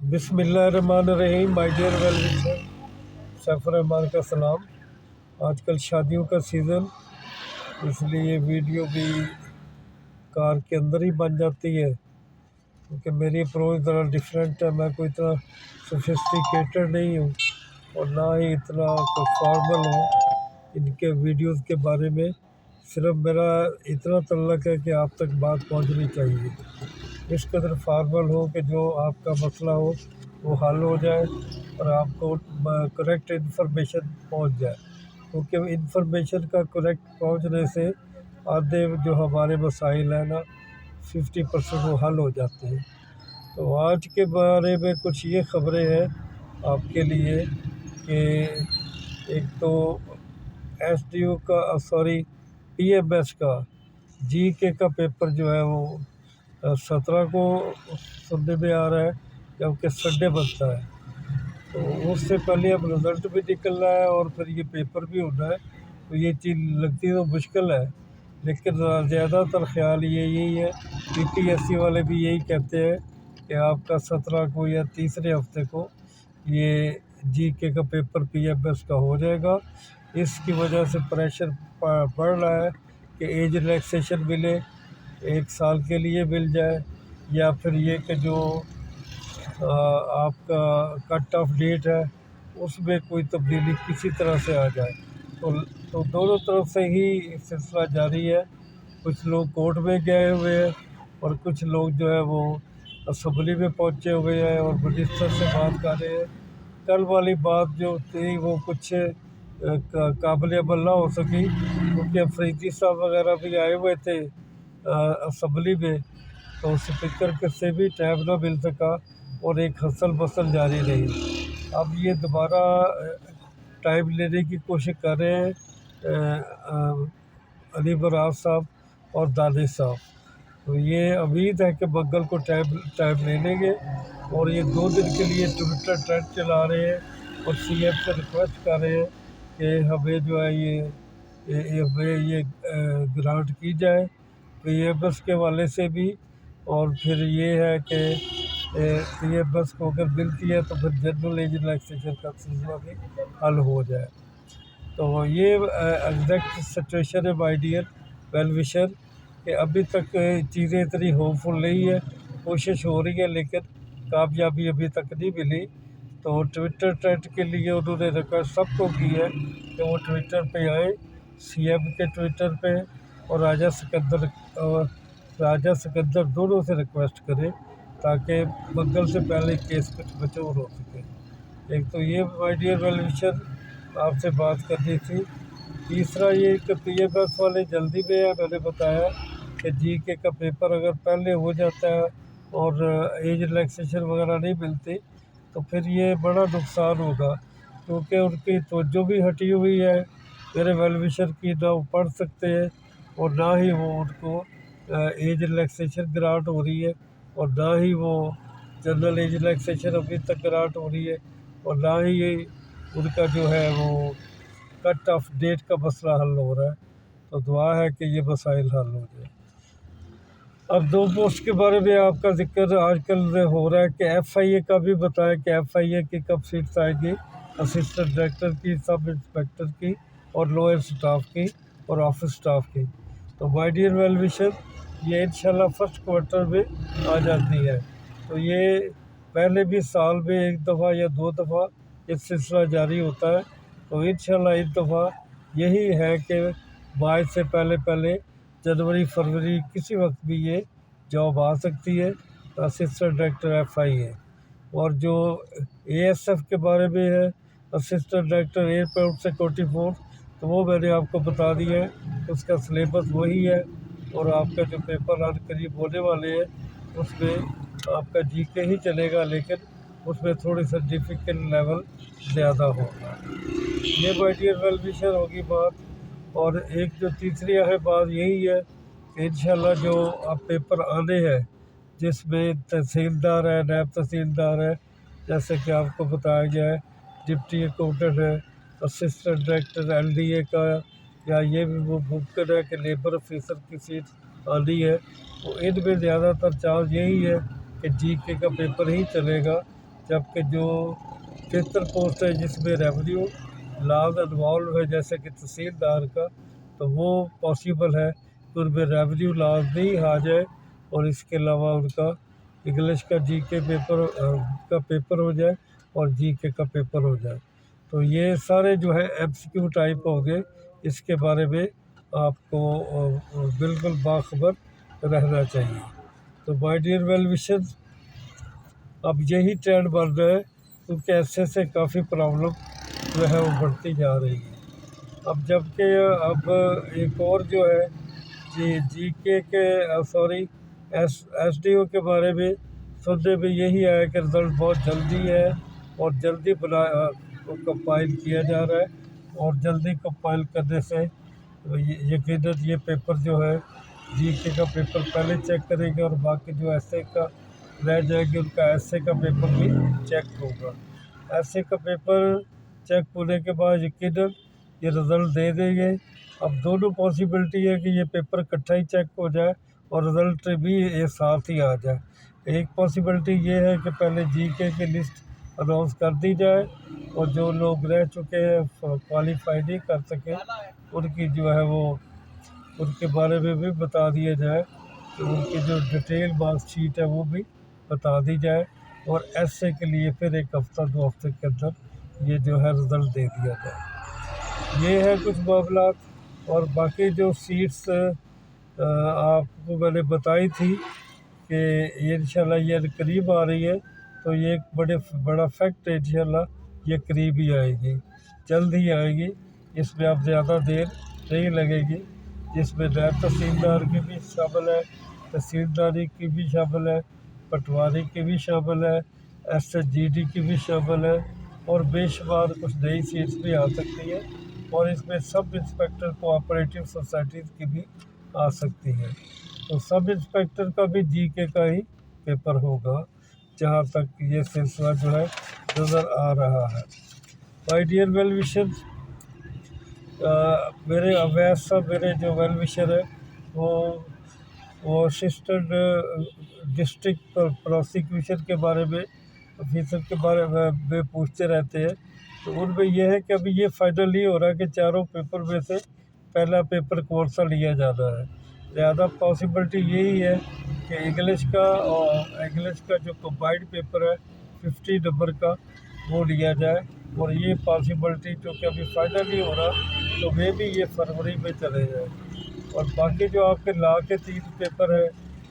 बिस्मिल्लाहिर्रहमानिर्रहीम। My dear well wisher, Saifur Rahman का सलाम। आजकल शादियों का सीज़न, इसलिए वीडियो भी कार के अंदर ही बन जाती है, क्योंकि मेरी अप्रोच ज़रा डिफरेंट है। मैं कोई इतना सोफिस्टिकेटेड नहीं हूँ और ना ही इतना कोई फॉर्मल हूँ इनके वीडियोस के बारे में। सिर्फ मेरा इतना तल्लक है कि आप तक बात पहुँचनी चाहिए, इस कदर फार्मल हो कि जो आपका मसला हो वो हल हो जाए और आपको करेक्ट इन्फॉर्मेशन पहुंच जाए, क्योंकि इन्फॉर्मेशन का करेक्ट पहुंचने से आधे जो हमारे मसाइल हैं ना 50% वो हल हो जाते हैं। तो आज के बारे में कुछ ये ख़बरें हैं आपके लिए कि एक तो एसडीओ का पीएमएस का जीके का पेपर जो है वो 17 को सुनने में आ रहा है, जबकि संडे बनता है। तो उससे पहले अब रिज़ल्ट भी निकल रहा है और फिर ये पेपर भी होना है। तो ये चीज़ लगती तो मुश्किल है, लेकिन ज़्यादातर ख्याल यही है, यूपीएससी वाले भी यही कहते हैं कि आपका 17 को या तीसरे हफ्ते को ये जीके का पेपर पीएमएस का हो जाएगा। इसकी वजह से प्रेशर बढ़ रहा है कि एज रिलैक्सेशन मिले, 1 साल के लिए मिल जाए, या फिर ये कि जो आपका कट ऑफ डेट है उसमें कोई तब्दीली किसी तरह से आ जाए। तो दोनों तरफ से ही सिलसिला जारी है। कुछ लोग कोर्ट में गए हुए हैं और कुछ लोग जो है वो असम्बली में पहुंचे हुए हैं और मिनिस्टर से बात कर रहे हैं। कल वाली बात जो थी वो कुछ काबिल अमल ना हो सकी, क्योंकि अफरीदी साहब वगैरह भी आए हुए थे असम्बली में, तो स्पीकर के से भी टाइम ना मिल सका और एक हसल बसल जारी रही। अब ये दोबारा टाइम लेने की कोशिश कर रहे हैं अली बराज साहब और दानिश साहब। तो ये उम्मीद है कि मंगल को टाइम ले लेंगे और ये 2 दिन के लिए ट्विटर ट्रेंड चला रहे हैं और सीएम से रिक्वेस्ट कर रहे हैं कि हमें जो है ये ग्रांट की जाए पीएमएस के वाले से भी। और फिर ये है कि पीएमएस को अगर मिलती है तो फिर जनरल एज रिलैक्सेशन का सिलसिला भी हल हो जाए। तो ये एग्जैक्ट सिचुएशन है माय डियर वेल विशर, कि अभी तक चीज़ें इतनी होपफुल नहीं है। कोशिश हो रही है लेकिन कामयाबी अभी तक नहीं मिली। तो ट्विटर ट्रेंड के लिए उन्होंने रिक्वेस्ट सबको की है कि वो ट्विटर पे आए, सीएम के ट्विटर पे और राजा सिकंदर दोनों से रिक्वेस्ट करें ताकि मंगल से पहले केस कुछ बचाव हो सके। एक तो ये माय डियर वेल विशर आपसे बात करनी थी। तीसरा ये कि पीएमएस वाले जल्दी में है। मैंने बताया कि जीके का पेपर अगर पहले हो जाता है और एज रिलैक्सेशन वगैरह नहीं मिलती तो फिर ये बड़ा नुकसान होगा, क्योंकि उनकी तवज्जो भी हटी हुई है मेरे वेल विशर की। ना वो पढ़ सकते हैं और ना ही वो उनको एज रिलैक्सेशन ग्रांट हो रही है और ना ही वो जनरल एज रिलैक्सेशन अभी तक ग्रांट हो रही है और ना ही ये उनका जो है वो कट ऑफ डेट का मसला हल हो रहा है। तो दुआ है कि ये मसाइल हल हो जाए। अब 2 पोस्ट के बारे में आपका जिक्र आजकल हो रहा है कि एफआईए का भी बताया कि एफआईए की कब सीट्स आएगी, असिस्टेंट डायरेक्टर की, सब इंस्पेक्टर की और लोअर स्टाफ की और ऑफिस स्टाफ की। तो माय डियर वेल विशर, ये इंशाल्लाह फर्स्ट क्वार्टर में आ जाती है। तो ये पहले भी साल में 1 दफ़ा या 2 दफ़ा ये सिलसिला जारी होता है। तो इंशाल्लाह इस दफ़ा यही है कि मार्च से पहले जनवरी फरवरी किसी वक्त भी ये जॉब आ सकती है, असिस्टेंट डायरेक्टर एफआईए। और जो एएसएफ के बारे में है, assistant director airport security force, तो वो मैंने आपको बता दिया है, उसका सिलेबस वही है और आपका जो पेपर आज करीब होने वाले हैं उसमें आपका जीके ही चलेगा, लेकिन उसमें थोड़ी सा डिफ़िकल्ट लेवल ज़्यादा होगा। ये माय डियर वेल विशर होगी बात। और एक जो तीसरी है बात यही है कि इंशाल्लाह जो अब पेपर आने हैं जिसमें तहसीलदार है, नायब तहसीलदार है, जैसे कि आपको बताया गया है, डिप्टी अकाउंटेंट है, असिस्टेंट डायरेक्टर एलडीए का, या ये भी वो मुमकिन है कि लेबर ऑफिसर की सीट आनी है। तो इनमें ज़्यादातर चांस यही है कि जीके का पेपर ही चलेगा, जबकि जो 73 पोस्ट है जिसमें रेवेन्यू लाज इन्वॉल्व है जैसे कि तहसीलदार का, तो वो पॉसिबल है कि उनमें रेवेन्यू लाज नहीं आ जाए और इसके अलावा उनका इंग्लिश का जीके पेपर का पेपर हो जाए और जीके का पेपर हो जाए। तो ये सारे जो है एमसीक्यू टाइप हो गए, इसके बारे में आपको बिल्कुल बाखबर रहना चाहिए। तो माय डियर वेल विशर्स, अब यही ट्रेंड बन रहा है क्योंकि ऐसे से काफ़ी प्रॉब्लम जो है वो बढ़ती जा रही है। अब जबकि अब एक और जो है जीके के सॉरी एसडीओ के बारे में सुनने में यही आया कि रिज़ल्ट बहुत जल्दी है और जल्दी कंपाइल किया जा रहा है, और जल्दी कंपाइल करने से यकीनन ये पेपर जो है जीके का पेपर पहले चेक करेंगे और बाकी जो एसए का रह जाएंगे उनका एसए का पेपर भी चेक होगा। एसए का पेपर चेक होने के बाद यकीनन ये रिज़ल्ट दे देंगे। अब दोनों पॉसिबिलिटी है कि ये पेपर इकट्ठा ही चेक हो जाए और रिज़ल्ट भी एक साथ ही आ जाए। एक पॉसिबिलिटी ये है कि पहले जीके की लिस्ट अनाउंस कर दी जाए और जो लोग रह चुके हैं क्वालिफाई नहीं कर सके उनकी जो है वो उनके बारे में भी बता दिया जाए कि उनकी जो डिटेल मार्कशीट है वो भी बता दी जाए, और एसए के लिए फिर एक हफ्ता 2 हफ्ते के अंदर ये जो है रिज़ल्ट दे दिया जाए। ये है कुछ मामला। और बाकी जो सीट्स आपको मैंने बताई थी कि ये इंशाल्लाह ये करीब आ रही है, तो ये एक बड़ा फैक्ट है, इंशाल्लाह ये करीब ही आएगी, जल्द ही आएगी। इसमें अब ज़्यादा देर नहीं लगेगी। जिसमें नायब तहसीलदार की भी शामिल है, तहसीलदारी की भी शामिल है, पटवारी की भी शामिल है, एसएचजीडी की भी शामिल है, और बेशुमार कुछ नई सीट्स भी आ सकती है, और इसमें सब इंस्पेक्टर कोऑपरेटिव सोसाइटीज़ की भी आ सकती है। तो सब इंस्पेक्टर का भी जीके का ही पेपर होगा, जहाँ तक ये सिलसिला जो है नज़र आ रहा है। माय डियर वेल विशर्स, मेरे अवैस साहब मेरे जो वेल विशर है वो असिस्टेंट डिस्ट्रिक्ट प्रोसिक्यूशन के बारे में ऑफिसर के बारे में पूछते रहते हैं। तो उनमें यह है कि अभी ये फाइनल नहीं हो रहा कि चारों पेपर में से पहला पेपर कौन सा लिया जाना है। ज़्यादा पॉसिबिलिटी यही है कि इंग्लिश का जो कंबाइंड पेपर है 50 नंबर का वो लिया जाए, और ये पॉसिबिलिटी क्योंकि अभी फाइनल नहीं हो रहा तो वे भी ये फरवरी में चले जाए। और बाकी जो आपके लॉ के 3 पेपर है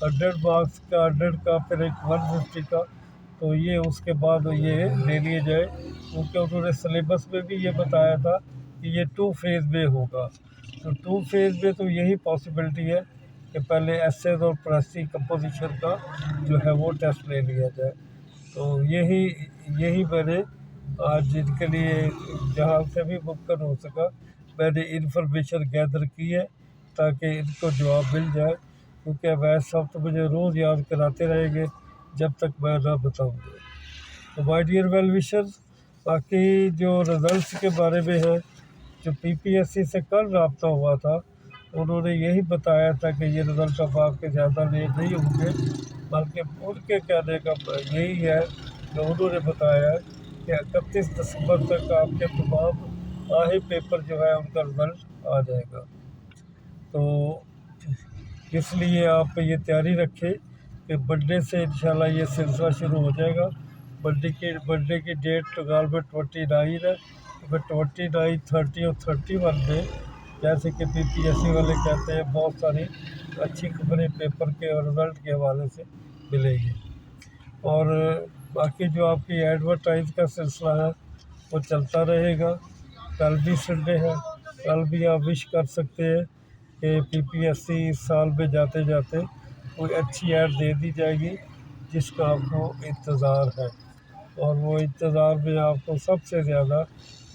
100 मार्क्स का, 100 का, फिर एक 150 का, तो ये उसके बाद ये ले लिए जाए, क्योंकि उन्होंने सिलेबस में भी ये बताया था कि ये 2 फेज़ में होगा। तो 2 फेज़ में तो यही पॉसिबिलिटी है कि पहले एसेज और प्रेसी कंपोजिशन का जो है वो टेस्ट ले लिया जाए। तो यही मैंने आज जिनके लिए जहाँ से भी मुमकिन हो सका मैंने इन्फॉर्मेशन गैदर की है ताकि इनको जवाब मिल जाए, क्योंकि अवैध साहब तो मुझे रोज़ याद कराते रहेंगे जब तक मैं ना बताऊँगा। तो माय डियर वेल विशर्स, बाकी जो रिज़ल्ट्स के बारे में है, जो पीपीएससी से कल रब्ता हुआ था उन्होंने यही बताया था कि ये रिज़ल्ट अब आपके ज़्यादा लेट नहीं होंगे, बल्कि उनके कहने का यही है जो उन्होंने बताया है कि 31 दिसंबर तक आपके तमाम आए पेपर जो है उनका रिज़ल्ट आ जाएगा। तो इसलिए आप ये तैयारी रखें कि मंडे से इंशाल्लाह ये सिलसिला शुरू हो जाएगा। मंडे की डेट टगाल में 29 है, तो 29, 30 और 31 में जैसे कि पीपीएससी वाले कहते हैं बहुत सारी अच्छी खबरें पेपर के और रिज़ल्ट के हवाले से मिलेगी। और बाकी जो आपकी एडवर्टाइज का सिलसिला है वो चलता रहेगा। कल भी संडे है, कल भी आप विश कर सकते हैं कि पीपीएससी इस साल में जाते जाते कोई अच्छी ऐड दे दी जाएगी जिसका आपको इंतज़ार है। और वो इंतज़ार में आपको सबसे ज़्यादा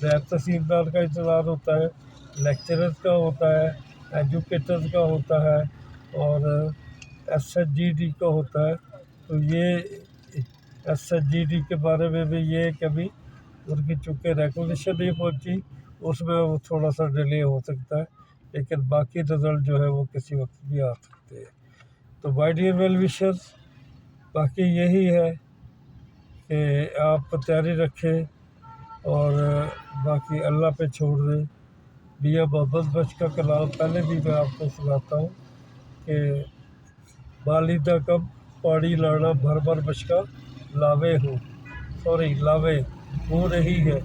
नायब तहसीलदार का इंतज़ार होता है, लेक्चरर्स का होता है, एजुकेटर्स का होता है, और एसएचजीडी का होता है। तो ये एसएचजीडी के बारे में भी ये कभी उनकी चूँकि रेगुलेशन नहीं पहुँची उसमें वो थोड़ा सा डिले हो सकता है, लेकिन बाकी रिज़ल्ट जो है वो किसी वक्त भी आ सकते हैं। तो माय डियर वेल विशर्स, बाकी यही है کہ آپ تیاری رکھیں اور باقی اللہ پہ چھوڑ دیں۔ میاں محمد بخش کا کلام پہلے بھی میں آپ کو سناتا ہوں کہ بالیدہ کب پاڑی لانا بھر بھر بچکا لاوے ہو، لاوے ہو رہی ہے،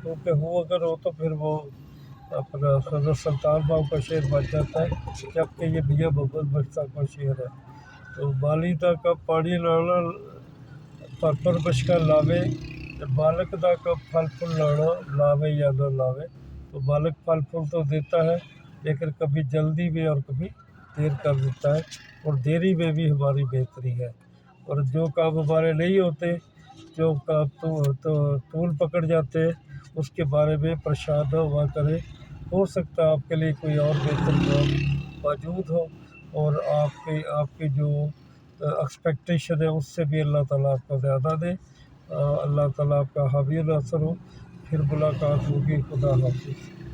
کیونکہ ہو اگر ہو تو پھر وہ اپنا حضرت سلطان باؤ کا شعر بن جاتا ہے، جبکہ یہ میاں محمد بخش صاحب کا شعر ہے۔ تو بالیدہ کب پاڑی لانا بھر بھر بچکا لاوے، بالک دا کب پھل پھول لانا لاوے یا نہ لاوے۔ تو بالک پھل پھول تو دیتا ہے لیکن کبھی جلدی میں اور کبھی دیر کر دیتا ہے، اور دیری میں بھی ہماری بہتری ہے۔ اور جو کام ہمارے نہیں ہوتے، جو کام تو طول پکڑ جاتے ہیں، اس کے بارے میں پریشان نہ ہوا کریں۔ ہو سکتا ہے آپ کے لیے کوئی اور بہتر جاب موجود ہو، اور آپ کی جو ایکسپیکٹیشن ہے اس سے بھی اللہ تعالیٰ آپ کو زیادہ دے۔ اللہ تعالیٰ آپ کا حامی و ناصر ہو۔ پھر ملاقات ہوگی، خدا حافظ۔